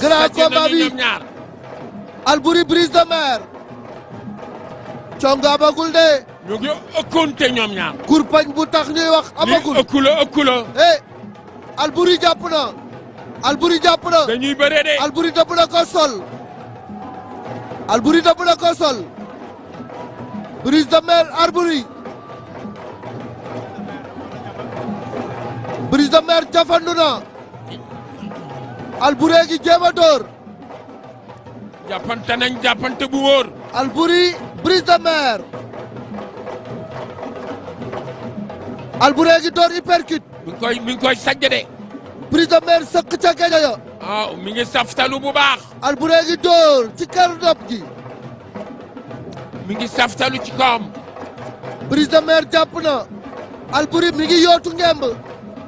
grand combat bi ñoom ñaar. Alboury Brise de Mer. congo amagul de. ñu ngi ëkkoonte ñoom ñaar. kurpañ bu tax ñuy wax amagul. li ëkku la. Alboury jàpp na. Alboury jàpp na. dañuy bëree de. Alboury dëbb na ko sol. Alboury dëbb na ko sol. Brise de Mer Alboury. Brise de Mer jafandu na. Alboury gi jéem a dóor. jàppante nañ jàppante bu wóor. Alboury Brise de Mer. Alboury gi dóor uppercut. mi ngi koy sajj de. Brise de Mer sëq ca geño ya. mi ngi saftalu bu baax. Alboury gi dóor ci kër nopp gi. mi ngi saftalu ci kawam. Brise de Mer jàpp na. Alboury mi ngi yootu ngemb.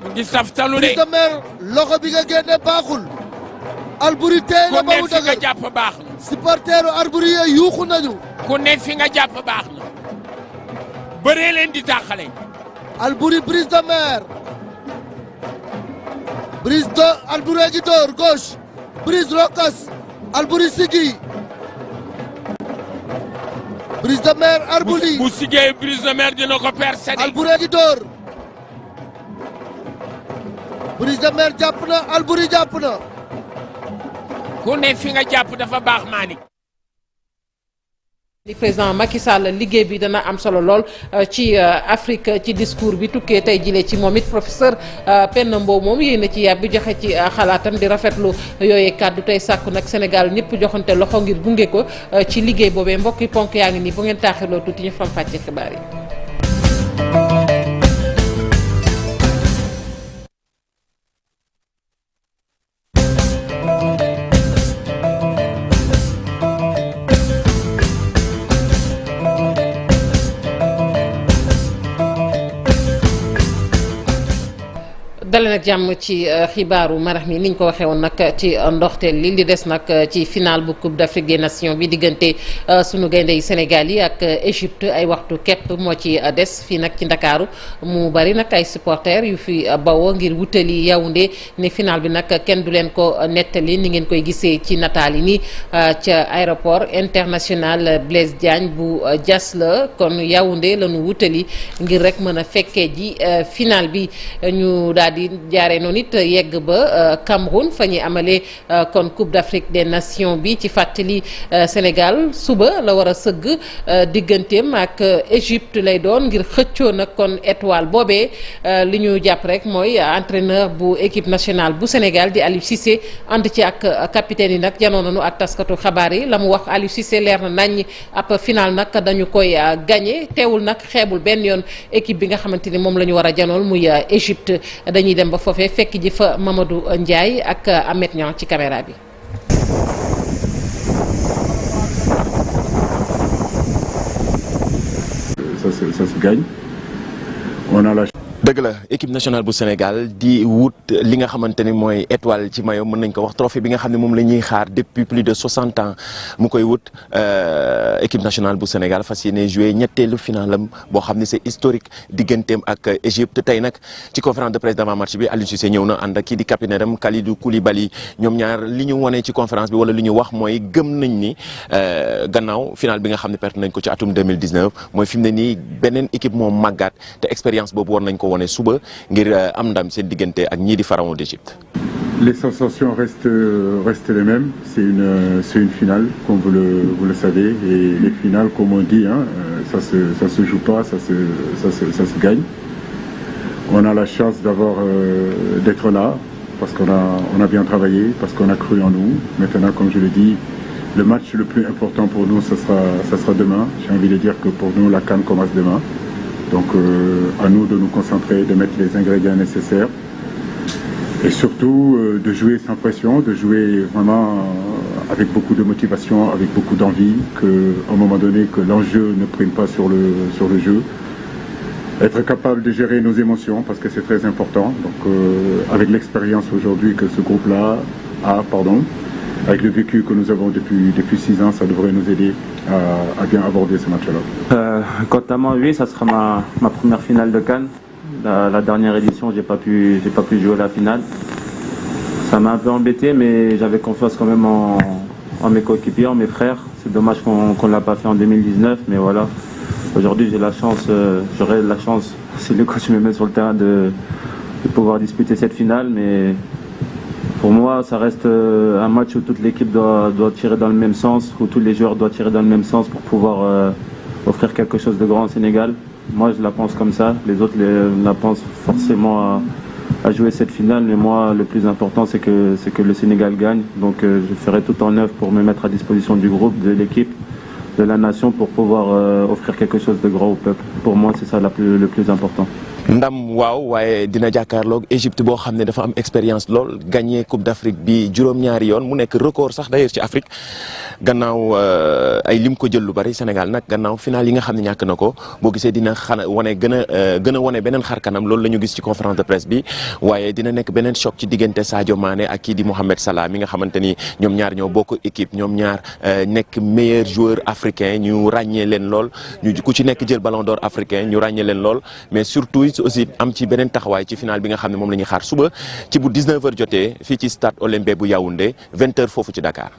mi ngi saftalu de. Brise de Mer loxo bi nga génne baaxul. Alboury téye na ba mu ku ne fi nga dëgër. jàpp baax na. supporteru Alboury yi yuuxu nañu. ku ne fi nga jàpp baax na. bëree leen di tàqale. Alboury Brise de Mer. Alboury gi dóor gauche. Brise rokas. Alboury sigi. Brise de Mer Alboury. bu sigee Brise de Mer dina ko percer. Alboury gi dóor. Brise de Mer jàpp na Alboury jàpp na. ku ne fi nga jàpp dafa baax Malick. li président Macky Sall liggéey bi dana am solo lool ci Afrique ci discours bi tukkee tey jile ci moom it professeur Penda Mbow moom yéen a ci yàbbi joxe ci xalaatam di rafetlu yooyee kàddu tey sàkku nag Sénégal ñëpp joxante loxo ngir gunge ko ci liggéey boobee mbokki ponk yaa ngi nii bu ngeen taaxirloo tuuti ñu faram fàcce xibaar yi. dale nag jàmm ci xibaaru marax mi niñ ko waxee woon nag ci ndoxteel li des nag ci final bu Coupe d'Afrique des Nations bi diggante sunu gaynde yi Sénégal yi ak Égypte ay waxtu képp moo ci des fii nag ci Ndakaaru mu bari nag ay supporters yu fi bawoo ngir wutali Yaoundé ne final bi nag kenn du leen ko nettali ni ngeen koy gisee ci nataal yi nii ca aéroport international Blaise Diagne bu Diass la kon Yaoundé la ñu wutali ngir rek mën a fekkee ji final bi ñu daal di jaaree noonu it yegg ba Cameroun fa ñuy amalee kon Coupe d'Afrique des Nations bi ci fàttali Sénégal suba la war a sëgg digganteem ak Égypte lay doon ngir xëccoo nag kon étoile boobee li ñu jàpp rek mooy entraîneur bu équipe nationale bu Sénégal di Aliou Cissé ànd ci ak capitaine yi nag janoo nañu ak taskatu xabaar yi la mu wax Aliou Cissé leer na nañ ab final nag dañu koy gagné teewul nag xeebul benn yoon équipe bi nga xamante ni moom la ñu war a janool muy Égypte dañuy dem ba foofee fekk ji fa Mamadou Ndiaye ak Ahmed Niang ci caméra bi. Ça se gagne. On a la dëgg la équipe nationale bu Sénégal di wut li nga xamante ni mooy étoile ci maillot mën nañ ko wax trophée bi nga xam ne moom la ñuy xaar depuis plus de 60 ans mu koy wut équipe nationale bu Sénégal fas yéene joué ñetteelu finalam boo xam ne c'est historique digganteem ak Égypte tey nag ci conférence de presse d'avant match bi Aliou Cissé ñëw na ànd ak kii di capitaine am Kalidou Koulibaly ñoom ñaar li ñu wone ci conférence bi wala li ñu wax mooy gëm nañ ni gannaaw final bi nga xam ne perte nañ ko ci atum 2019 mooy fi mu ne nii beneen équipe moom màggaat te expérience boobu war nañ ko wone suba ngir am ndam seen diggante ak ñii di pharaon d'Égypte. Les sensations restent les mêmes. C'est une finale, comme vous le savez, et les finales, comme on dit, ça se joue pas, ça se gagne. On a la chance d'être là parce qu'on a bien travaillé, parce qu'on a cru en nous. Maintenant, comme je le dis, le match le plus important pour nous, ça sera demain. J'ai envie de dire que pour nous, la CAN commence demain. Donc à nous de nous concentrer, de mettre les ingrédients nécessaires et surtout de jouer sans pression, de jouer vraiment avec beaucoup de motivation, avec beaucoup d'envie, qu'à un moment donné que l'enjeu ne prime pas sur le jeu. Être capable de gérer nos émotions parce que c'est très important. Donc avec l'expérience aujourd'hui que ce groupe-là a, avec le vécu que nous avons depuis 6 ans, ça devrait nous aider à bien aborder ce match-là. Quant à moi, oui, ça sera ma première finale de CAN. La dernière édition, j'ai pas pu jouer la finale. Ça m'a un peu embêté, mais j'avais confiance quand même en mes coéquipiers, en mes frères. C'est dommage qu'on ne l'a pas fait en 2019, mais voilà. Aujourd'hui, j'aurai la chance, si le coach me met sur le terrain, de pouvoir disputer cette finale. Mais pour moi, ça reste un match où toute l'équipe doit tirer dans le même sens, où tous les joueurs doivent tirer dans le même sens pour pouvoir offrir quelque chose de grand au Sénégal. Moi, je la pense comme ça. Les autres la pensent forcément à jouer cette finale. Mais moi, le plus important, c'est que le Sénégal gagne. Donc, je ferai tout en œuvre pour me mettre à disposition du groupe, de l'équipe, de la nation, pour pouvoir offrir quelque chose de grand au peuple. Pour moi, c'est ça le plus important. ndam waaw waaye dina jàkkaarloog Égypte boo xam ne dafa am expérience lool gagné Coupe d'Afrique bi juróom-ñaari yoon mu nekk record sax d'ailleurs ci Afrique gannaaw ay lim ko jël lu bari Sénégal nag gannaaw final yi nga xam ne ñàkk na ko boo gisee dina wane gën a wane beneen xar kanam loolu la ñu gis ci conférence de presse bi waaye dina nekk beneen choc ci diggante Sadio Mané ak kii di Mohamed Salah mi nga xamante ni ñoom ñaar ñoo bokk équipe ñoom ñaar nekk meilleur joueur africain ñu ràññee leen lool ñu ku ci nekk jël ballon d'or africain ñu ràññee leen lool mais surtout aussi am ci beneen taxawaay ci final bi nga xam ne moom la ñuy xaar suba ci bu 19h jotee fii ci stade Olembe bu Yaoundé 20h foofu ci Dakar.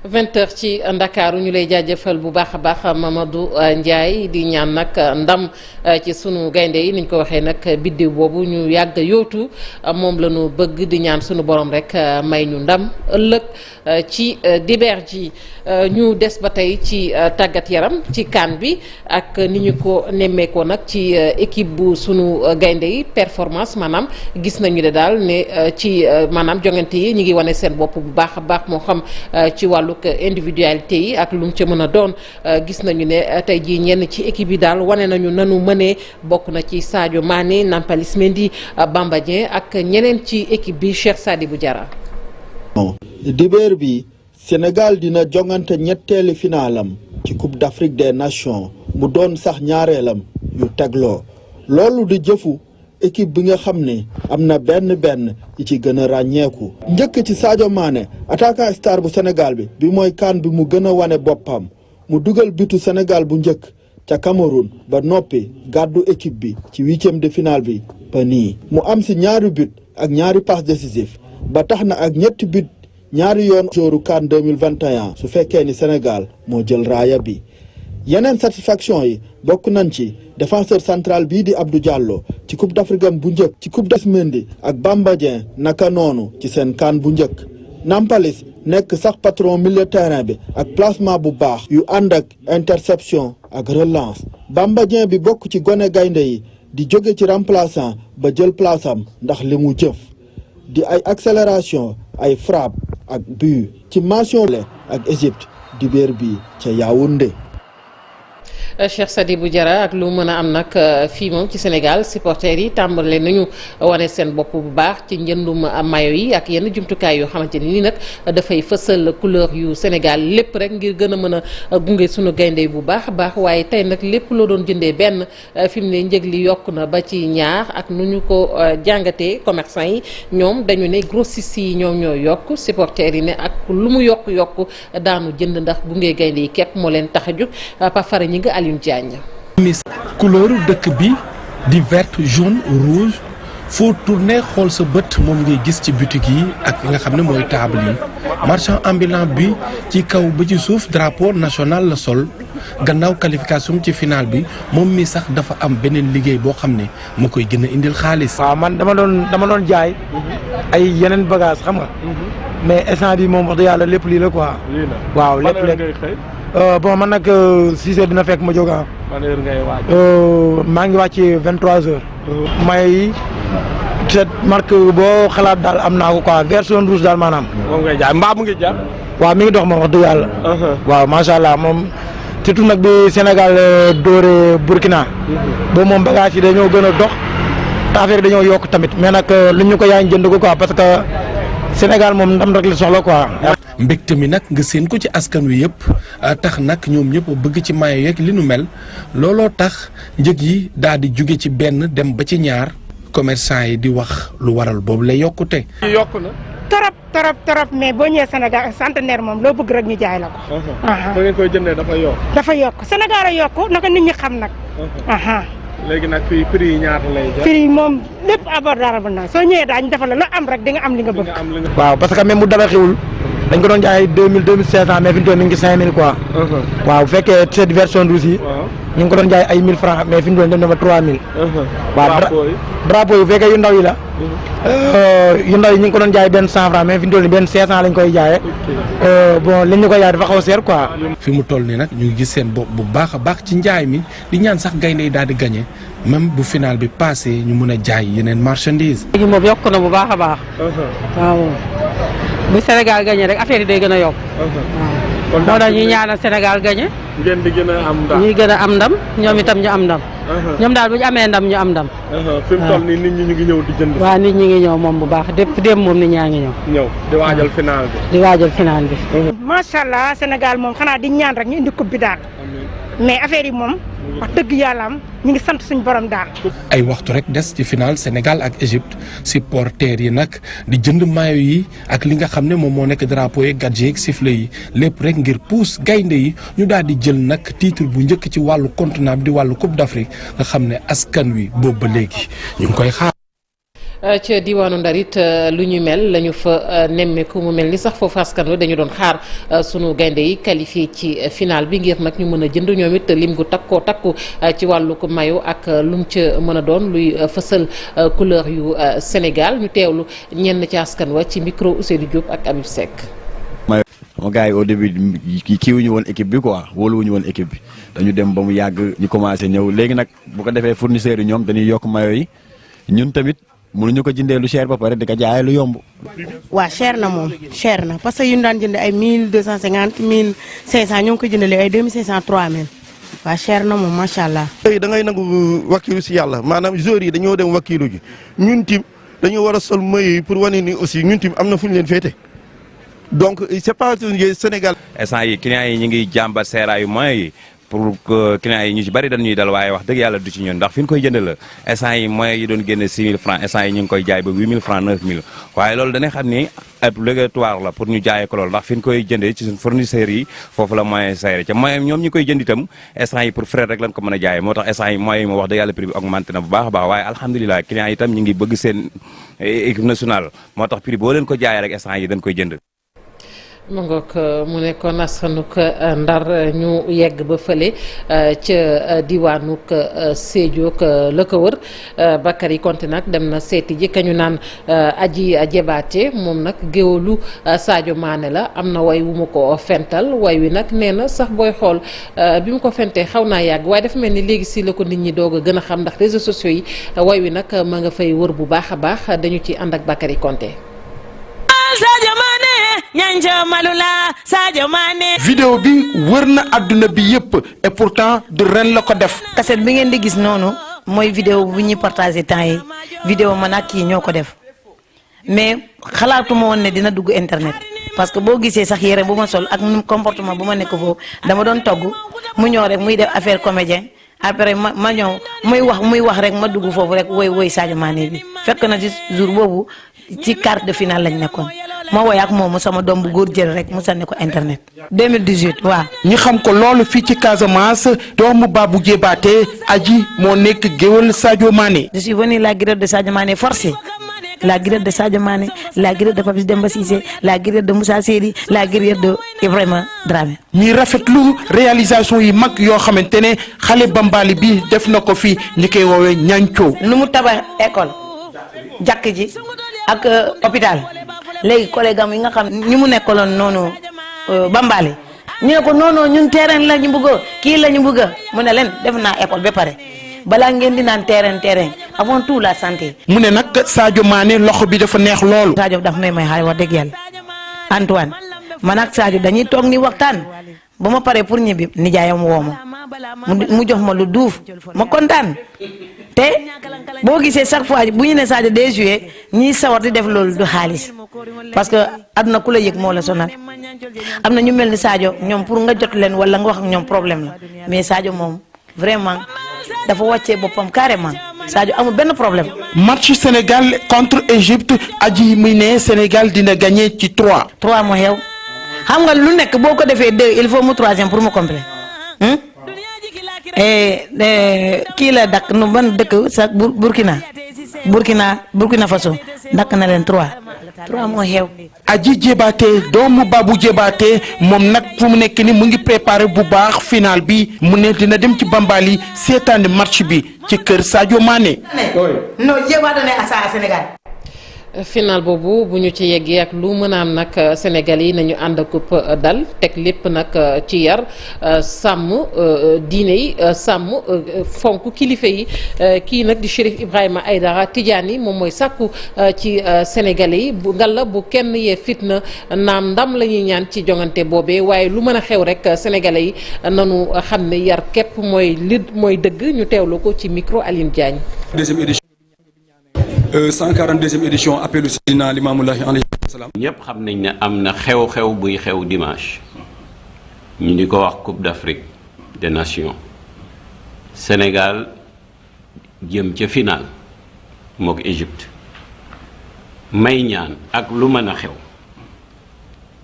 20h ci Ndakaaru ñu lay jaajëfal bu baax a baax Mamadou Ndiaye di ñaan nag ndam ci sunu gaynde yi niñ ko waxee nag biddiw boobu ñu yàgg yootu moom la ñu bëgg di ñaan sunu borom rek may ñu ndam ëllëg ci dibeer ji ñu des ba tey ci tàggat yaram ci CAN bi ak ni ñu ko nemmeekoo nag ci équipe bu sunu gaynde yi performance maanaam gis nañu ne daal ne ci maanaam jongante yi ñu ngi wane seen bopp bu baax a baax moo xam ci wàllug individualité yi ak lu mu ca mën a doon gis nañu ne tey jii ñenn ci équipe yi daal wane nañu nanu mënee bokk na ci Sadio Mané Nampalys Mendy Bamba Dieng ak ñeneen ci équipe bi Cheikh Sadibou Diarra. dibéer bi Sénégal dina jongante ñetteeli finalam ci Coupe d'Afrique des Nations mu doon sax ñaareelam yu tegloo loolu di jëfu équipe bi nga xam ne am na benn yi ci gën a ràññeeku njëkk ci Sadio Mané attaquant star bu Sénégal bi mooy CAN bi mu gën a wane boppam mu dugal bitu Sénégal bu njëkk ca Cameroun ba noppi gàddu équipe bi ci 8e de finale bi ba nii mu am si ñaari but ak ñaari passe décisif ba tax na ak ñetti but ñaari yoon jooru CAN 2021 su fekkee ni Sénégal moo jël raaya bi yeneen satisfaction yi bokk nañ ci défenseur central bii di Abdou Diallo ci Coupe d'Afrique bu njëkk ci Coupe d'Afrique Mendy ak Bamba Dieng naka noonu ci seen CAN bu njëkk Nampalys nekk sax patron milieu terrain bi ak placement bu baax yu ànd ak interception ak relance Bamba Dieng bi bokk ci gone gaynde yi di jóge ci remplaçant ba jël place am ndax li mu jëf di ay accélération ay frappe ak but ci mention le ak Égypte dibéer bi ca Yaoundé. Cheikh Sadibou Diarra ak lu mën a am nag fii moom ci Sénégal supporters yi tàmbale nañu wane seen bopp bu baax ci njëndum mayo yi ak yenn jumtukaay yoo xamante ni nag dafay fësal couleur yu Sénégal lépp rek ngir gën a mën a gunge sunu gaynde bu baax a baax waaye tey nag lépp loo doon jëndee benn fi mu ne njëg li yokk na ba ci ñaar ak nu ñu ko jàngatee commerçant yi ñoom dañu ne grossistes yi ñoom ñoo yokk supporters yi ne ak lu mu yokk daanu jënd ndax gunge gaynde yi képp moo leen tax a jóg Pafara ñi nga Alioune Diagne. couleur dëkk bi di vert jaune rouge foo tourné xool sa bët moom ngay gis ci boutique yi ak fi nga xam ne mooy table yi marchand ambulant bi ci kaw ba ci suuf drapeau national la sol gannaaw qualification ci final bi moom mi sax dafa am beneen liggéey boo xam ne moo koy gën a indil xaalis. waaw man dama doon jaay ay yeneen bagage xam nga mais instant bi moom wax dëgg yàlla lépp lii la quoi. waaw lépp bon man nag 6 heures dina fekk ma jóg ah. ban heure ngay waaj. maa ngi wàcc 23 heures. may cette marque boo xalaat daal am naa ko quoi version rouge daal maanaam. moom ngay jaay mbaa mu ngi jar. waaw mi ngi dox moom wax dëgg yàlla. waaw macha allah moom surtout nag bi Sénégal doore Burkina. boobu moom bagage yi dañoo gën a dox te affaire yi dañoo yokk tamit mais nag lu ñu ko yaa ngi jënd ko quoi parce que Sénégal moom ndam rek la soxla quoi. mbégte mi nag nga seen ko ci askan wi yëpp tax nag ñoom ñëpp bëgg ci mayo yeeg li nu mel looloo tax njëg yi daal di jóge ci benn dem ba ci ñaar commerçant yi di wax lu waral boobu lay yokkute. yokku na. torop mais boo ñëwee Sénégal centenaire moom loo bëgg rek ñu jaay la ko. ba ngeen koy jëndee dafa yokk. dafa yokk Sénégal a yokk naka nit ñi xam nag. léegi nag fii prix yi ñaata lay jar. prix yi moom lépp abordable na soo ñëwee daañu defal la am rek di nga am li nga bëgg. waaw parce que même bu dara xewul dañ ko doon jaay 2000 2500 mais fi ñu toll nii ngi 5000 quoi. waaw bu fekkee cette version douce yi. ñu ngi ko doon jaay ay 1000 francs mais fi ñu doon dem na ba 3000. waaw drapeau yi bu fekkee yu ndaw yi la. yu ndaw yi ñu ngi ko doon jaay benn 100 francs mais fi ñu toll nii benn 500 lañ koy jaayee. bon li ñu koy jaay dafa xaw a seer quoi. fi mu toll nii nag ñu ngi gis seen bopp bu baax a baax ci njaay mi di ñaan sax gaynde yi daal di gagné même bu final bi passé ñu mun a jaay yeneen marchandise. léegi moom yokk na bu baax a baax. waaw bu Sénégal gagné rek affaire yi day gën a yokk. waaw moo tax ñuy ñaanal Sénégal gagné. ngeen di gën a am ndam. ñuy gën a am ndam ñoom itam ñu am ndam. ñoom daal bu ñu amee ndam ñu am ndam. fi mu toll nii nit ñi ñu ngi ñëw di jënd. waaw nit ñi ngi ñëw moom bu baax dem moom nit ñaa ngi ñëw. di waajal final bi. di waajal final bi. macha allah Sénégal moom xanaa di ñaan rek ñu indi coupe bi daal. mais affaire yi moom wax dëgg yàlla am ñu ngi sant suñu borom daal. ay waxtu rek des ci final Sénégal ak Égypte supporters yi nag di jënd maillot yi ak li nga xam ne moom moo nekk drapeau yi gadget yi sifflet yi lépp rek ngir pousse gaynde yi ñu daal di jël nag titre bu njëkk ci wàllu continent bi di wàllu Coupe d'Afrique nga xam ne askan wi boobu ba léegi ñu ngi koy xaar. ca diwaanu Ndar it lu ñu mel la ñu fa nemmeeku mu mel ni sax foofu askan wi dañu doon xaar sunu gaynde yi qualifié ci final bi ngir nag ñu mën a jënd ñoom it lim gu takku ci wàllu ko mayo ak lu mu ca mën a doon luy fësal couleur yu Sénégal ñu teewlu ñenn ci askan wa ci micro Ousseynou Diop ak Habib Seck. ma gars yi au début kiiwuñu woon équipe bi quoi wóoluwuñu woon équipe bi dañu dem ba mu yàgg ñu commencé ñëw léegi nag bu ko defee fournisseurs yi ñoom dañuy yokk mayo yi ñun tamit mënuñu ko jëndee lu cher ba pare di ko jaayee lu yomb. waaw cher na moom cher na parce que yu ñu daan jënd ay 1250 1500 ñoo ngi ko jëndalee ay 2500 3000 waaw cher na moom macha allah. tey da ngay nangu wakiilu si yàlla maanaam joueurs yi dañoo dem wakiilu ji ñun tim dañoo war a sol maillot yi pour wane ni aussi ñun tim am na fu ñu leen féete donc c'est pas Sénégal. instant yi clients yi ñu ngi jàmbat seeraayu maillot yi. pour que clients yi ñu ci bari dañuy dal waaye wax dëgg yàlla du ci ñun ndax fi ñu koy jënd la instant yi moyens yi doon génne 6000 francs instant yi ñu ngi koy jaay ba 8000 francs 9000 waaye loolu dañuy xam ni obligatoire la pour ñu jaayee ko loolu ndax fi ñu koy jëndee ci suñ fournisseurs yi foofu la moyen seere ca moyen ñoom ñi koy jënd itam instant yi pour frais rek lañ ko mën a jaayee moo tax instant yi moyens yi moo wax dëgg yàlla prix bi augmenté na bu baax a baax waaye alhamdulilah clients yi itam ñu ngi bëgg seen équipe nationale moo tax prix boo leen ko jaayee rek instant yi dañ koy jënd. ma ngoog mu nekkoon askanuk Ndar ñu yegg ba fële ca diwaanuk Sédhiou ak la ko wër Bakary Konté nag dem na seeti ji kañu naan Aji Jebaate moom nag géwalu Sadio Mané la am na way wu mu ko fental way wi nag nee na sax booy xool bi mu ko fentee xaw naa yàgg waaye dafa mel ni léegi si la ko nit ñi doog a gën a xam ndax réseaux sociaux yi way wi nag ma nga fay wër bu baax a baax dañu ci ànd ak Bakary Konté. Sadio Mané ñanjo malula Sadio Mané. vidéo bi wër na àdduna bi yëpp et pourtant du ren la ko def. cassette bi ngeen di gis noonu mooy vidéo bu ñuy partagé temps yi vidéo man ak kii ñoo ko def mais xalaatuma woon ne dina dugg internet parce que boo gisee sax yére bu ma sol ak comportement bu ma nekk foofu dama doon togg mu ñëw rek muy def affaire comédien après ma ñëw muy wax rek ma dugg foofu rek woy Sadio Mané bi fekk na ci jour boobu ci quart de finale lañ nekkoon ma woy ak moom sama doom bu góor jël rek mu sànni ko internet 2018 waaw. ñi xam ko loolu fii ci Casamance doomu Babou Diébaté Aji moo nekk géwël Sadio Mané. je suis venu la guerre de Sadio Mané forcée la guerre de Sadio Mané la guerre de Papis Demba Cissé la guerre de Moussa Seydi la guerre de Ibrahima Dramé. ñi rafetlu réalisation yi mag yoo xamante ne xale Bambali bi def na ko fi ñi koy woowee ñancoo. nu mu tabax école jàkk ji ak hôpital léegi collègue am yi nga xam ñi mu nekkaloon noonu Bambali ñu ne ko non ñun terrain la ñu bëgg kii la ñu bëgg mu ne leen def naa école ba pare balaa ngeen di naan terrain avant tout la santé. mu ne nag Sadio Mané loxo bi dafa neex loolu. Sadio daf may xaalis wax dëgg yàlla Antoine man ak Sadio dañuy toog ni waxtaan ba ma paree pour ñibbi nijaayam woo ma mu jox ma lu duuf ma kontaan te boo gisee chaque fois bu ñu ne Sadio day joué ñiy sawar di def loolu du xaalis parce que àdduna ku la yëg moo la sonal am na ñu mel ni Sadio ñoom pour nga jot leen wala nga wax ak ñoom problème la mais Sadio moom vraiment dafa wàccee boppam carrément Sadio amul benn problème. match Sénégal contre Égypte Aji muy ne Sénégal dina gagné ci 3. 3 moo xew xam nga lu nekk boo ko defee 2 il faut mu 3e pour mu complet kii la dakk nu ban dëkk sax Burkina Faso dakk na leen 3 moo xew. Aji Jébaate doomu Babou Jébaate moom nag fu mu nekk ni mu ngi préparé bu baax final bi mu ne dina dem ci Bambali seetaani match bi ci kër Sadio Mané. non Jébaate ne asa Sénégal. final boobu bu ñu ci yeggee ak lu mën a am nag Sénégal yi nañu ànd akub dal teg lépp nag ci yar sàmm diine yi sàmm fonk kilifa yi kii nag di Chérif Ibrahima Aïdara Tidiane moom mooy sàkku ci Sénégalais yi bu ngalla bu kenn yee fitna naam ndam la ñuy ñaan ci jongante boobee waaye lu mën a xew rek Sénégalais yi nanu xam ne yar képp mooy dëgg ñu teewlu ko ci micro Aline Diagne. 142e édition appelu Seydina Limaamullahi alayhi salaam. ñëpp xam nañ ne am na xew-xew buy xew dimanche ñu di ko wax Coupe d'Afrique des Nations Sénégal jëm ca final mook Égypte may ñaan ak lu mën a xew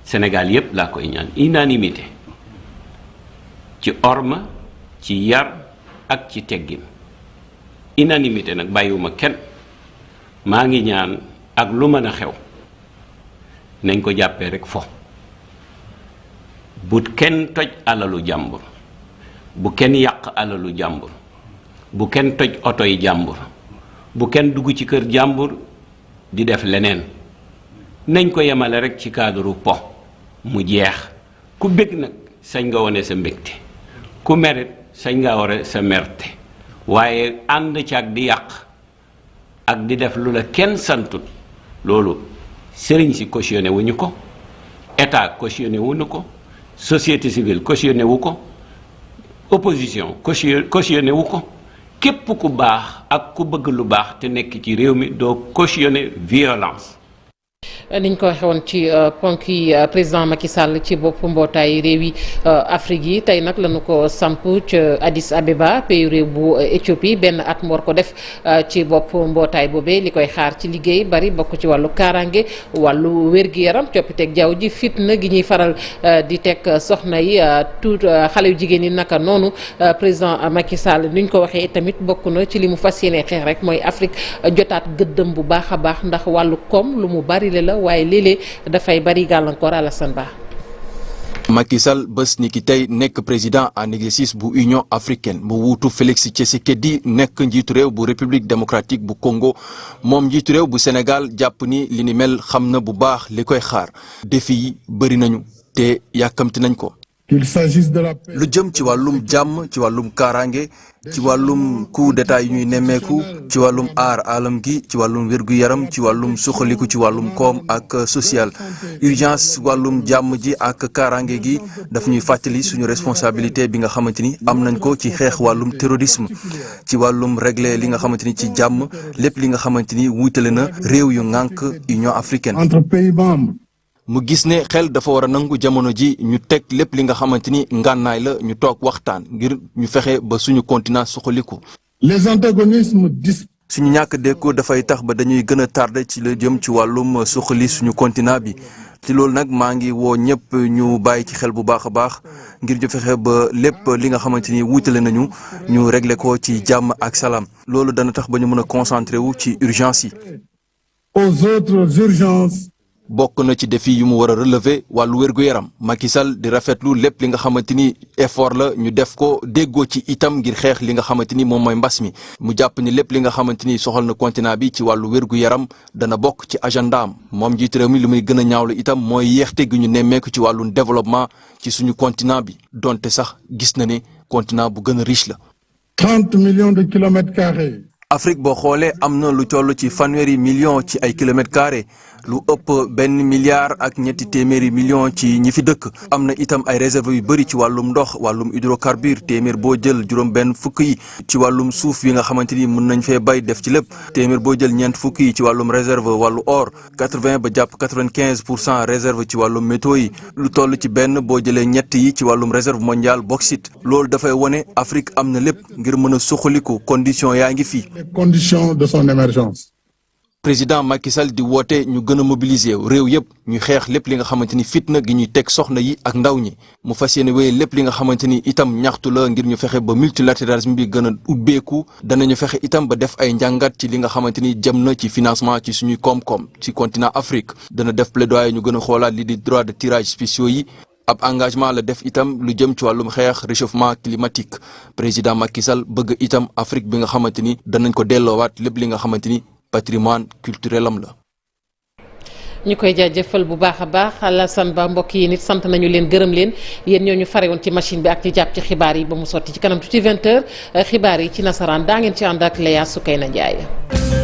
Sénégal yépp laa koy ñaan unanimité ci orma ci yar ak ci teggin unanimité nag bàyyiwuma kenn. maa ngi ñaan ak lu mën a xew nañ ko jàppee rekk fo bu kenn toj alalu jàmbur bu kenn yàq alalu jàmbur bu kenn toj oto yi jàmbur bu kenn dugg ci kër jàmbur di def leneen nañ ko yemale rekk ci cadre po mu jeex ku bëgg nag sañ nga wone sa mbégte ku meret sañ nga wone sa merte waaye ànd ci ak di yàq ak di def lu la kenn santut loolu sëriñ si cautionné wuñu ko état cautionné wuñu ko société civile cautionné wu ko opposition cautionné wu ko képp ku baax ak ku bëgg lu baax te nekk ci réew mi doo cautionné violence. niñ ko waxee woon ci ponk yi président Macky Sall ci bopp mbootaay réew yi Afrique yi tey nag lañu ko samp ca Addis Abeba pays réew bu Éthiopie benn at mu war ko def ci bopp mbootaay boobee li koy xaar ci liggéey bari bokk ci wàllu kaaraange wàllu wér-gi-yaram coppiteeg jaww ji fitna gi ñuy faral di teg soxna yi tout xale yu jigéen yi naka noonu président Macky Sall niñ ko waxee tamit bokk na ci li mu fas yéene xeex rek mooy Afrique jotaat gëddëm bu baax a baax ndax wàllu koom lu mu bari la waaye léeg-léeg dafay bari gàllankoor Alassane Ba. Macky Sall bés ni ki tey nekk président en exercice bu Union africaine mu wuutu Félix Tshisekedi nekk njiitu réew bu République démocratique bu Congo moom njiitu réew bu Sénégal jàpp ni li ni mel xam na bu baax li koy xaar défi yi bëri nañu te yàkkamti nañ ko. lu jëm ci wàllum jàmm ci wàllum kaaraange ci wàllum coup d'état yi ñuy nemmeeku ci wàllum aar alam gi ci wàllum wér-gu-yaram ci wàllum suxaliku ci wàllum koom ak social urgence wàllum jàmm ji ak kaaraange gi daf ñuy fàttali suñu responsabilité bi nga xamante ni am nañ ko ci xeex wàllum terrorisme ci wàllum régler li nga xamante ni ci jàmm lépp li nga xamante ni wuutale na réew yu ŋànk Union africaine. entre pays membres. mu gis ne xel dafa war a nangu jamono ji ñu teg lépp li nga xamante ni ngànnaay la ñu toog waxtaan ngir ñu fexe ba suñu continent suqaliku. les antagonismes suñu ñàkk déggoo dafay tax ba dañuy gën a tardé ci la jëm ci wàllum suqali suñu continent bi ci loolu nag maa ngi woo ñëpp ñu bàyyi ci xel bu baax a baax ngir ñu fexe ba lépp li nga xamante ni wuutale nañu ñu régler ko ci jàmm ak salaam loolu dana tax ba ñu mën a concentré wu ci urgence yi. aux autres urgences. bokk na ci défi yu mu war a relever wàllu wér-gu-yaram Macky Sall di rafetlu lépp li nga xamante ni effort la ñu def ko déggoo ci itam ngir xeex li nga xamante ni moom mooy mbas mi mu jàpp ni lépp li nga xamante ni soxal na continent bi ci wàllu wér-gu-yaram dana bokk ci agendaam moom njiitu réew mi li muy gën a ñaawlu itam mooy yéexte gi ñu nemmeeku ci wàllu développement ci suñu continent bi donte sax gis na ne continent bu gën a riche la. 30 millions de kilomètres carrés. Afrique boo xoolee am na lu toll ci 1,0 million ci ay kilomètres carrés lu ëpp 1 milliard ak ñetti téeméeri million ci ñi fi dëkk am na itam ay réserve yu bëri ci wàllum ndox wàllum hydrocarbure téeméer boo jël juróom benn fukk yi ci wàllum suuf yi nga xamante ni mën nañ fee bay def ci lépp téeméer boo jël ñeent fukk yi ci wàllum réserve wàllu or 80 ba jàpp 95% réserve ci wàllum métaux yi lu toll ci benn boo jëlee ñett yi ci wàllum réserve mondiale bauxite loolu dafay wone Afrique am na lépp ngir mën a suqaliku condition yaa ngi fi. Les conditions de son émergence. président Macky Sall di woote ñu gën a mobiliser réew yëpp ñu xeex lépp li nga xamante ni fitna gi ñuy teg soxna yi ak ndaw ñi mu fas yéene wéye lépp li nga xamante ni itam ñaxtu la ngir ñu fexe ba multilatéralisme bi gën a ubbeeku danañu fexe itam ba def ay njàngat ci li nga xamante ni jëm na ci financement ci suñuy koom-koom ci continent Afrique dana def plaidoyer ñu gën a xoolaat li di droit de tirage spéciaux yi ab engagement la def itam lu jëm ci wàllum xeex réchauffement climatique président Macky Sall bëgg itam Afrique bi nga xamante ni danañ ko delloowaat lépp li nga xamante ni patrimoine culturel am la. ñu koy jaajëfal bu baax a baax Alassane Ba mbokk yi nit sant nañu leen gërëm leen yéen ñoo ñu fare woon ci machine bi ak ci jàpp ci xibaar yi ba mu sotti ci kanam tuuti 20h xibaar yi ci nasaraan daa ngeen ci ànd ak Léa Soukeyna Ndiaye.